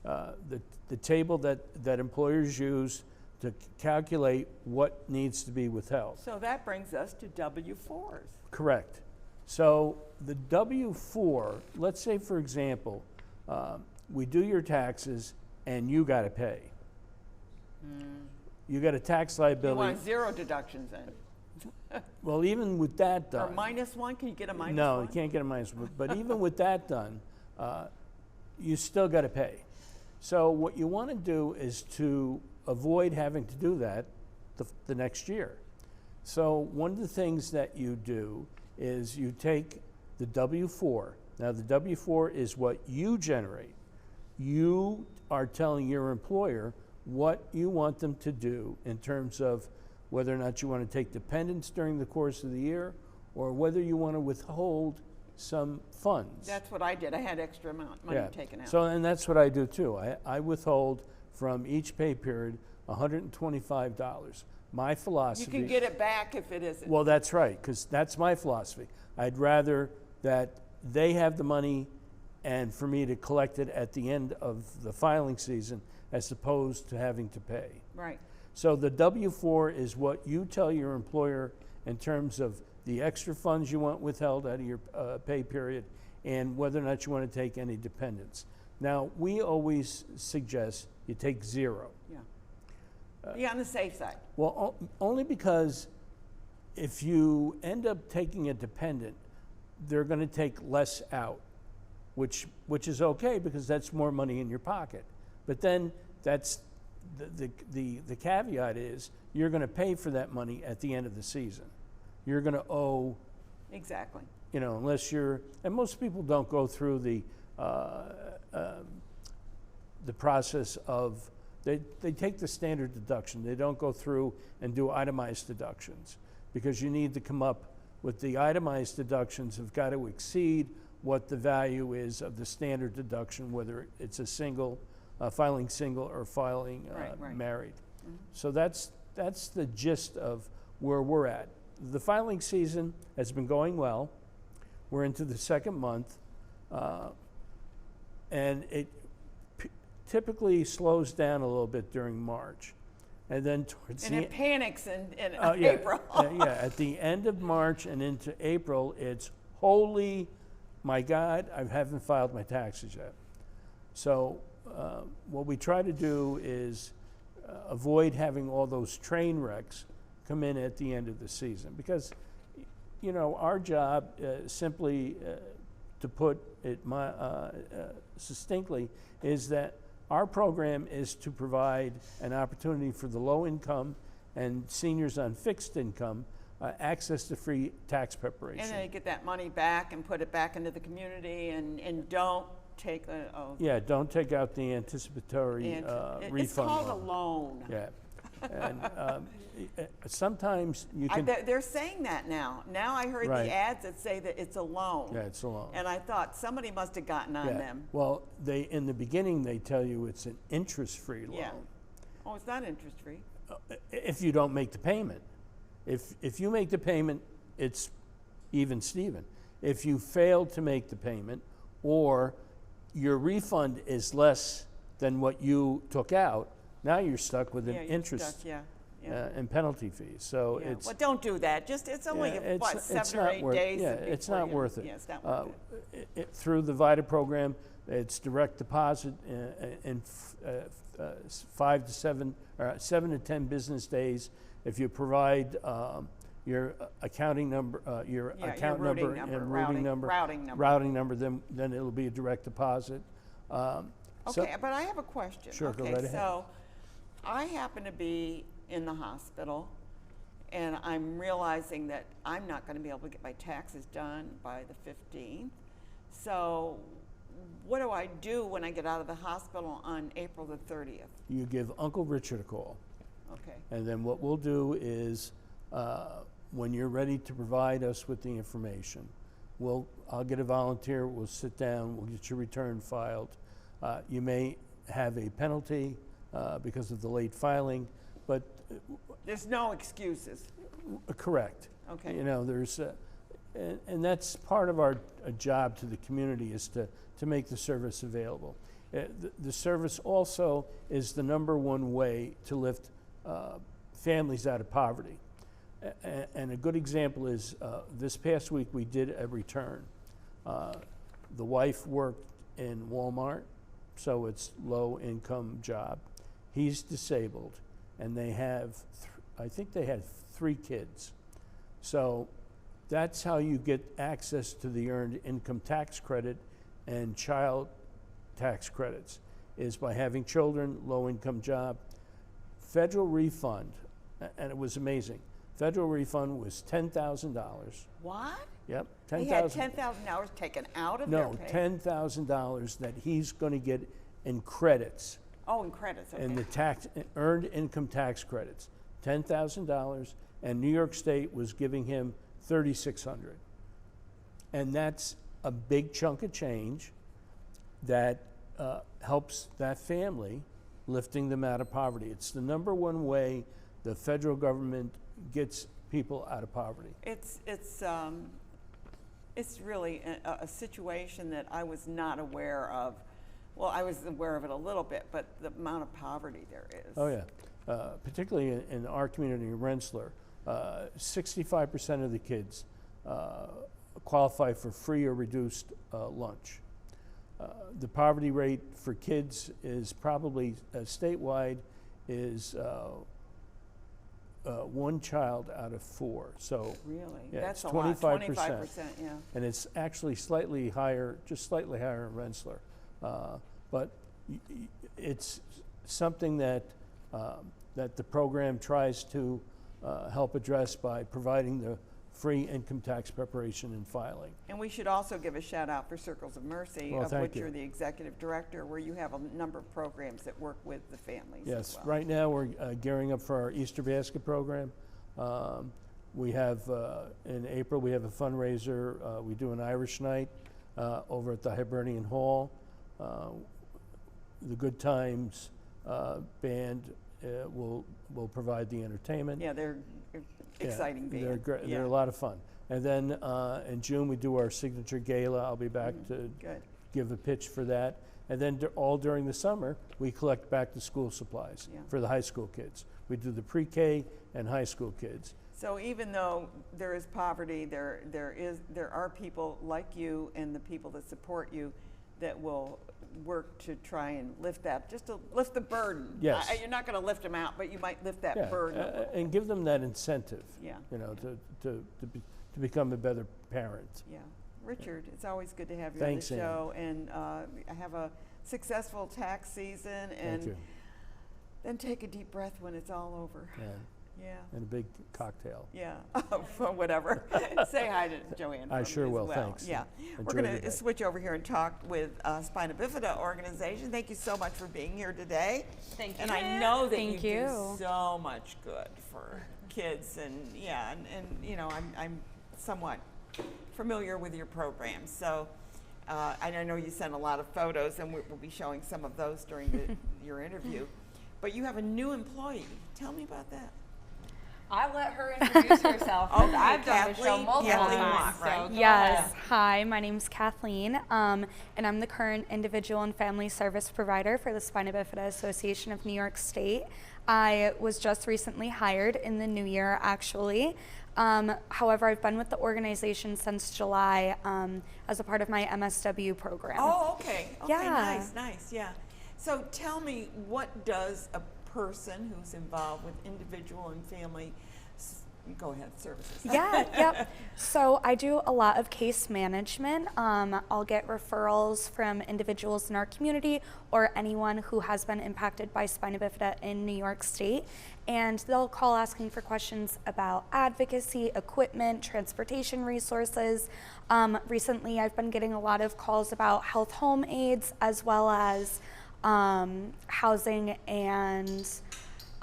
The table that employers use to calculate what needs to be withheld. So that brings us to W-4s. Correct. So the W-4, let's say for example, we do your taxes and you got to pay. You got a tax You liability. want 0 deductions in. Well, even with that Or done. -1, can you get a -1? No, you can't get a -1. But even with that done, you still got to pay. So what you want to do is to avoid having to do that the next year. So one of the things that you do is you take the W-4. Now the W-4 is what you generate. You are telling your employer what you want them to do in terms of whether or not you want to take dependents during the course of the year or whether you want to withhold some funds. That's what I did. I had extra money taken out. So, and that's what I do too. I withhold from each pay period $125. My you philosophy. can get it back if it isn't. Well, that's right, because that's my philosophy. I'd rather that they have the money and for me to collect it at the end of the filing season as opposed to having to pay. Right. So the W-4 is what you tell your employer in terms of the extra funds you want withheld out of your pay period and whether or not you want to take any dependents. Now, we always suggest you take 0. Yeah. Be on the safe side. Well, only because if you end up taking a dependent, they're going to take less out, which is okay because that's more money in your pocket. But then that's the caveat is you're going to pay for that money at the end of the season. You're going to owe, Exactly. you know, unless you're, and most people don't go through the process of, they take the standard deduction. They don't go through and do itemized deductions because you need to come up with the itemized deductions have got to exceed what the value is of the standard deduction, whether it's a single, filing single or filing Right. married. So that's the gist of where we're at. The filing season has been going well. We're into the second month, and it typically slows down a little bit during March. And then towards And the it panics in yeah, April. yeah, at the end of March and into April, it's holy, my God, I haven't filed my taxes yet. So what we try to do is avoid having all those train wrecks come in at the end of the season because, you know, our job simply to put it succinctly is that our program is to provide an opportunity for the low income and seniors on fixed income access to free tax preparation. And then you get that money back and put it back into the community and don't take Yeah, don't take out the anticipatory refund. It's called a loan. Yeah. And sometimes you can. They're saying that now. Now I heard Right. the ads that say that it's a loan. Yeah, it's a loan. And I thought somebody must have gotten on Yeah. them. Well, in the beginning they tell you it's an interest-free loan. Yeah. Oh, it's not interest free. If you don't make the payment. If you make the payment, it's even Steven. If you fail to make the payment or your refund is less than what you took out, now you're stuck with an Yeah, you're interest stuck, yeah. and penalty fees. So Yeah. it's Well, don't do that. Just it's only yeah, what, it's 7 or not 8 worth, days. yeah, it's before not you- worth it. Yeah, it's not worth it. Through the VITA program, it's direct deposit in 5 to 7 or 7 to 10 business days. If you provide your accounting number, your Yeah, your account routing number number, and routing number. then it'll be a direct deposit. Okay, but I have a question. Sure, go okay, right ahead. So I happen to be in the hospital and I'm realizing that I'm not going to be able to get my taxes done by the 15th. So what do I do when I get out of the hospital on April the 30th? You give Uncle Richard a call. Okay. And then what we'll do is, when you're ready to provide us with the information, I'll get a volunteer, we'll sit down, we'll get your return filed. You may have a penalty because of the late filing, but There's no excuses. correct. Okay. You know, there's, and that's part of our job to the community is to make the service available. The service also is the #1 way to lift families out of poverty. And a good example is this past week we did a return. The wife worked in Walmart, so it's low income job. He's disabled, and they have, I think they had 3 kids. So that's how you get access to the earned income tax credit and child tax credits, is by having children, low income job. Federal refund, and it was amazing. Federal refund was $10,000. What? Yep, He had $10,000 taken out of No, their pay? $10,000 that he's going to get in credits, Oh, in credits, okay. and the tax earned income tax credits, $10,000, and New York State was giving him $3,600, and that's a big chunk of change that helps that family, lifting them out of poverty. It's the #1 way the federal government gets people out of poverty. It's really a situation that I was not aware of. Well, I was aware of it a little bit, but the amount of poverty there is. Oh, yeah. Particularly in our community in Rensselaer, 65% of the kids qualify for free or reduced lunch. The poverty rate for kids is probably statewide is 1 child out of 4. So Really? yeah, That's it's a lot. 25%. 25%, yeah. And it's actually slightly higher, just slightly higher in Rensselaer. But it's something that that the program tries to help address by providing the free income tax preparation and filing. And we should also give a shout out for Circles of Mercy, Well, of thank which you. you're the executive director, where you have a number of programs that work with the families as Yes, well. right now we're gearing up for our Easter basket program. We have, in April, we have a fundraiser. We do an Irish night over at the Hibernian Hall. The Good Times band will provide the entertainment. Yeah, they're Yeah, exciting band. They're great. Yeah. They're a lot of fun. And then in June we do our signature gala. I'll be back to Good. give a pitch for that. And then all during the summer we collect back to school supplies Yeah. for the high school kids. We do the pre-K and high school kids. So even though there is poverty, there are people like you and the people that support you that will work to try and lift that, just to lift the burden. Yes. You're not going to lift them out, but you might lift that Yeah, burden. and give them that incentive. Yeah. You know, to become a better parent. Yeah. Richard, it's always good to have you Thanks, on the Ann. show, and have a successful tax season, and Thank you. then take a deep breath when it's all over. Yeah. And a big cocktail. Yeah, whatever. Say hi to Joanne. I for me sure as will, well. thanks. Yeah. Enjoy We're going the day. to switch over here and talk with Spina Bifida organization. Thank you so much for being here today. Thank you. And I know that Thank you you. do so much good for kids, and yeah, and you know, I'm somewhat familiar with your program. So, and I know you sent a lot of photos, and we'll be showing some of those during your interview. But you have a new employee. Tell me about that. I let her introduce herself. Okay, I've done the show Kathleen- multiple Kathleen times. Watt, right? So go Yes. ahead. Hi, my name's Kathleen, and I'm the current individual and family service provider for the Spina Bifida Association of New York State. I was just recently hired in the new year, actually. However, I've been with the organization since July as a part of my MSW program. Oh, okay. Okay, Yeah. nice, yeah. So tell me, what does a person who's involved with individual and family, go ahead, services? Yep. So I do a lot of case management. I'll get referrals from individuals in our community or anyone who has been impacted by spina bifida in New York State. And they'll call asking for questions about advocacy, equipment, transportation resources. Recently, I've been getting a lot of calls about health home aids as well as housing and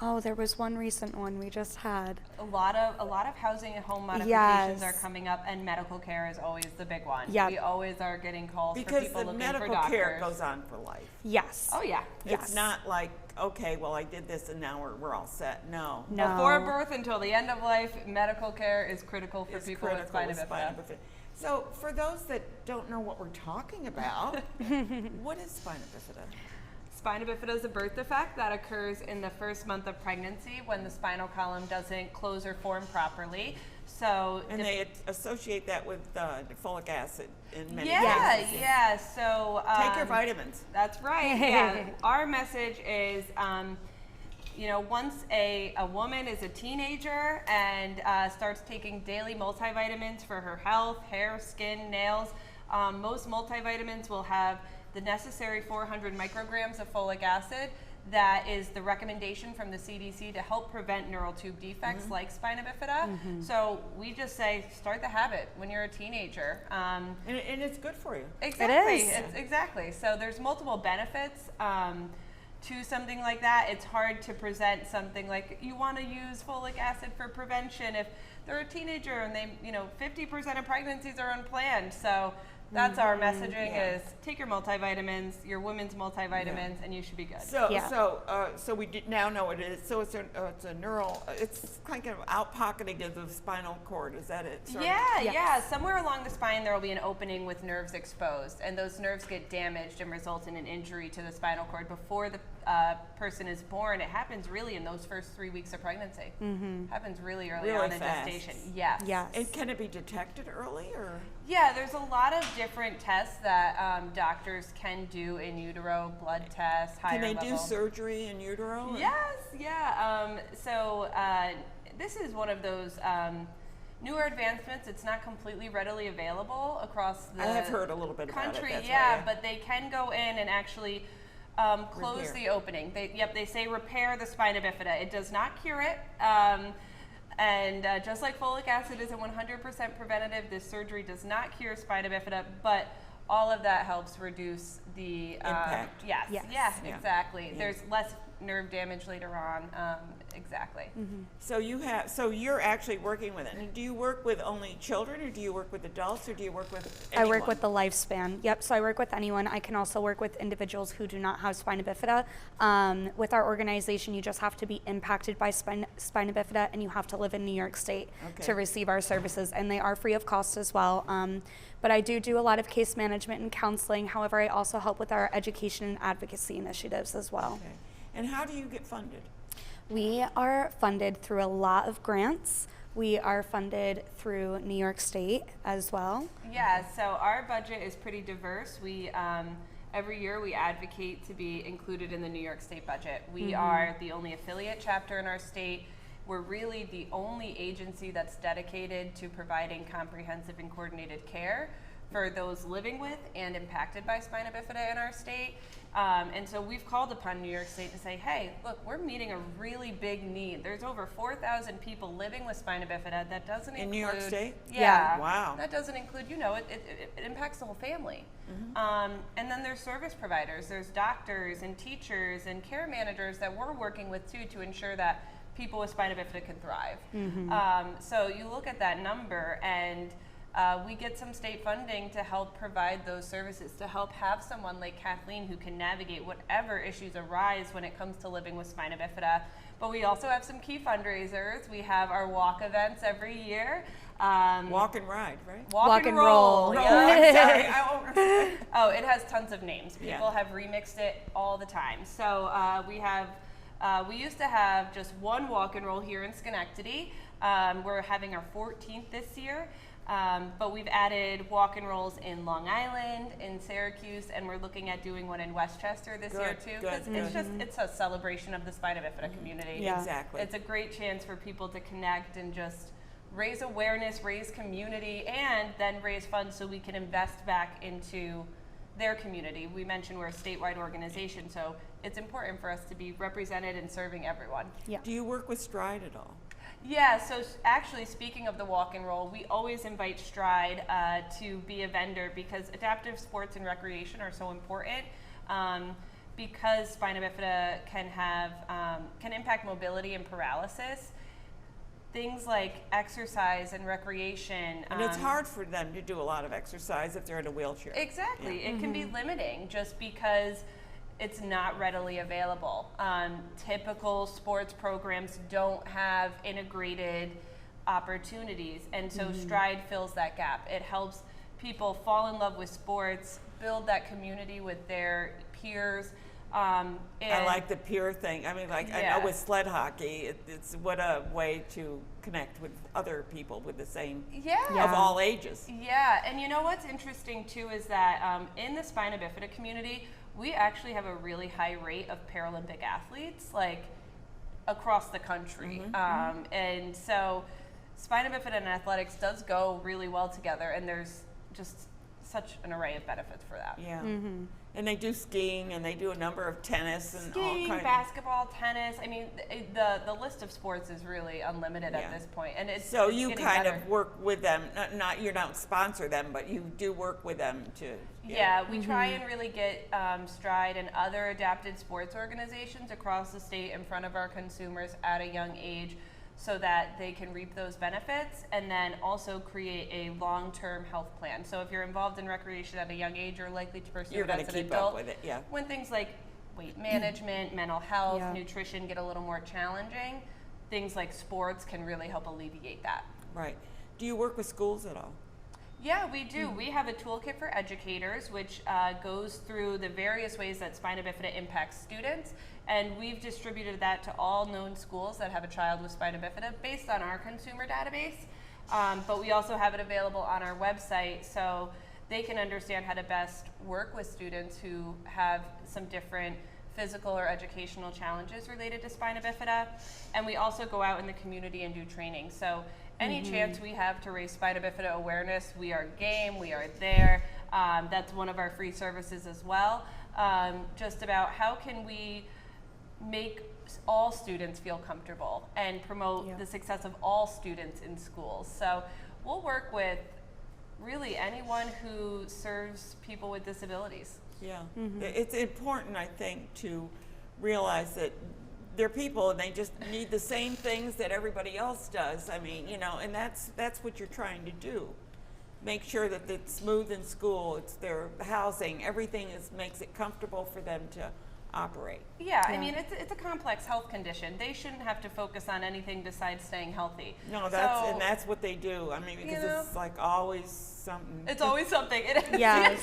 Oh, there was one recent one we just had. A lot of housing and home modifications Yes. are coming up, and medical care is always the big one. Yep. We always are getting calls for Because people the looking medical for doctors. care goes on for life. Yes. Oh yeah. Yes. It's not like, okay, well, I did this and now we're all set. No. No. Before birth until the end of life, medical care is critical for It's people with critical spina with bifida. spina bifida. So for those that don't know what we're talking about, what is spina bifida? Spina bifida is a birth defect that occurs in the first month of pregnancy when the spinal column doesn't close or form properly. So And they associate that with folic acid in many yeah, cases. yeah. So Take your vitamins. That's right. Yeah. Our message is, you know, once a woman is a teenager and starts taking daily multivitamins for her health, hair, skin, nails, most multivitamins will have the necessary 400 micrograms of folic acid. That is the recommendation from the CDC to help prevent neural tube defects like spina bifida. So we just say start the habit when you're a teenager. And it's good for you. Exactly. is. Exactly. So there's multiple benefits to something like that. It's hard to present something like you want to use folic acid for prevention if they're a teenager and they, you know, 50% of pregnancies are unplanned. So that's our messaging is take your multivitamins, your women's multivitamins, and you should be good. So, Yeah. so we now know what it is. So it's a neural. It's kind of outpocketing of the spinal cord. Is that it? sort of? Yeah, Yes. yeah. Somewhere along the spine, there will be an opening with nerves exposed, and those nerves get damaged and result in an injury to the spinal cord before the person is born. It happens really in those first 3 weeks of pregnancy. Happens really early Really on in fast. gestation. Yes. Yes. And can it be detected early or? Yeah, there's a lot of different tests that doctors can do in utero, blood tests, higher Can they level. do surgery in utero? or- Yes, yeah. This is one of those newer advancements. It's not completely readily available across the I have heard a little bit about it, country. that's why, Yeah, yeah. but they can go in and actually close Repair. the opening. They say repair the spina bifida. It does not cure it. And just like folic acid isn't 100% preventative, this surgery does not cure spina bifida, but all of that helps reduce the Impact. Yes, Yes. yes, Yeah. exactly. Yeah. There's less nerve damage later on. Exactly. So you're actually working with it. And do you work with only children, or do you work with adults, or do you work with I anyone? work with the lifespan. Yep, so I work with anyone. I can also work with individuals who do not have spina bifida. With our organization, you just have to be impacted by spina bifida and you have to live in New York State Okay. to receive our services, and they are free of cost as well. But I do a lot of case management and counseling. However, I also help with our education and advocacy initiatives as well. Okay. And how do you get funded? We are funded through a lot of grants. We are funded through New York State as well. Yeah, so our budget is pretty diverse. We every year we advocate to be included in the New York State budget. We are the only affiliate chapter in our state. We're really the only agency that's dedicated to providing comprehensive and coordinated care for those living with and impacted by spina bifida in our state. And so we've called upon New York State to say, hey, look, we're meeting a really big need. There's over 4,000 people living with spina bifida. That doesn't In include— New York State? Yeah. Wow. That doesn't include, you know, it impacts the whole family. And then there's service providers. There's doctors and teachers and care managers that we're working with too to ensure that people with spina bifida can thrive. So you look at that number, and we get some state funding to help provide those services, to help have someone like Kathleen who can navigate whatever issues arise when it comes to living with spina bifida. But we also have some key fundraisers. We have our walk events every year. Walk and ride, right? Walk and roll. No, Yeah. I'm sorry. Oh, it has tons of names. Yeah. People have remixed it all the time. So we used to have just one walk and roll here in Schenectady. We're having our 14th this year. But we've added walk and rolls in Long Island, in Syracuse, and we're looking at doing one in Westchester this year too. Good, Because it's a celebration of the spina bifida community. Yeah. Exactly. It's a great chance for people to connect and just raise awareness, raise community, and then raise funds so we can invest back into their community. We mentioned we're a statewide organization, so it's important for us to be represented and serving everyone. Yeah. Do you work with Stride at all? Yeah, so actually, speaking of the walk and roll, we always invite Stride to be a vendor because adaptive sports and recreation are so important. because spina bifida can impact mobility and paralysis, things like exercise and recreation. And it's hard for them to do a lot of exercise if they're in a wheelchair. Exactly. It can be limiting just because it's not readily available. Typical sports programs don't have integrated opportunities, and so Stride fills that gap. It helps people fall in love with sports, build that community with their peers. I like the peer thing. I mean, like, I know with sled hockey, it's what a way to connect with other people with the same, of all ages. Yeah, and you know what's interesting too is that in the spina bifida community, we actually have a really high rate of Paralympic athletes, like across the country. And so spina bifida and athletics does go really well together, and there's just such an array of benefits for that. Yeah. And they do skiing, and they do a number of tennis and all Skiing, kinds basketball, tennis. I mean, the list of sports is really unlimited at this point, and it's so it's you getting kind better. of work with them. You don't sponsor them, but you do work with them to. Yeah, we try and really get Stride and other adapted sports organizations across the state in front of our consumers at a young age, so that they can reap those benefits, and then also create a long-term health plan. So if you're involved in recreation at a young age, you're likely to pursue You're it going as to an keep adult. up with it, yeah. When things like weight management, mental health, Yeah. nutrition get a little more challenging, things like sports can really help alleviate that. Right. Do you work with schools at all? Yeah, we do. We have a toolkit for educators, which goes through the various ways that spina bifida impacts students, and we've distributed that to all known schools that have a child with spina bifida based on our consumer database. But we also have it available on our website, so they can understand how to best work with students who have some different physical or educational challenges related to spina bifida. And we also go out in the community and do training. So any chance we have to raise spina bifida awareness, we are game, we are there. That's one of our free services as well. Just about how can we make all students feel comfortable and promote the success of all students in schools. So we'll work with really anyone who serves people with disabilities. Yeah. It's important, I think, to realize that they're people and they just need the same things that everybody else does. I mean, and that's what you're trying to do. Make sure that it's smooth in school, it's their housing, everything makes it comfortable for them to operate. Yeah, I mean, it's a complex health condition. They shouldn't have to focus on anything besides staying healthy. No, that's what they do. I mean, because it's like always something. It's always something. It is. Yes.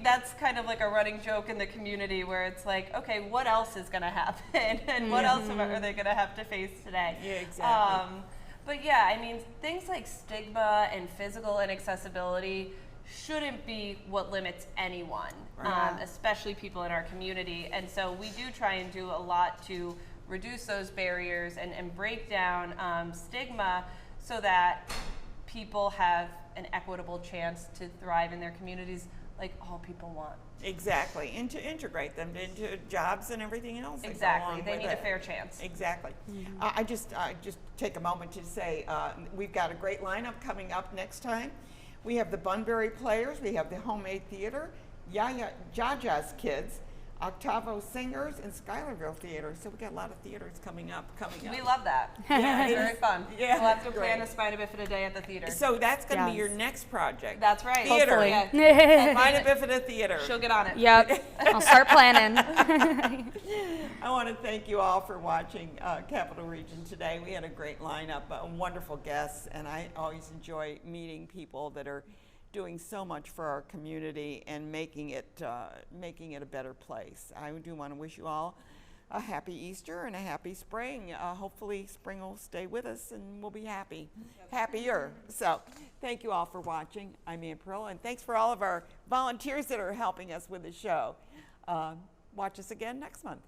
That's kind of like a running joke in the community where it's like, okay, what else is going to happen, and what else are they going to have to face today? Yeah, exactly. But yeah, I mean, things like stigma and physical inaccessibility shouldn't be what limits anyone, especially people in our community. And so we do try and do a lot to reduce those barriers and break down stigma so that people have an equitable chance to thrive in their communities like all people want. Exactly, and to integrate them into jobs and everything else. Exactly, they need a fair chance. Exactly. I just take a moment to say we've got a great lineup coming up next time. We have the Bunbury Players, we have the Homemade Theater, Jaja's Kids, Octavo Singers, and Schuylerville Theater. So we got a lot of theaters coming up. We love that. Yeah, It's very fun. Yeah, we'll have to it's plan great. a spina bifida day at the theater. So that's going to be Yes. your next project. That's right. Theater. Hopefully. Yeah. Spina Bifida Theater. She'll get on it. Yep. I'll start planning. I want to thank you all for watching Capital Region today. We had a great lineup, wonderful guests, and I always enjoy meeting people that are doing so much for our community and making it a better place. I do want to wish you all a happy Easter and a happy spring. Hopefully spring will stay with us and we'll be happier. So thank you all for watching. I'm Ann Perillo, and thanks for all of our volunteers that are helping us with the show. Watch us again next month.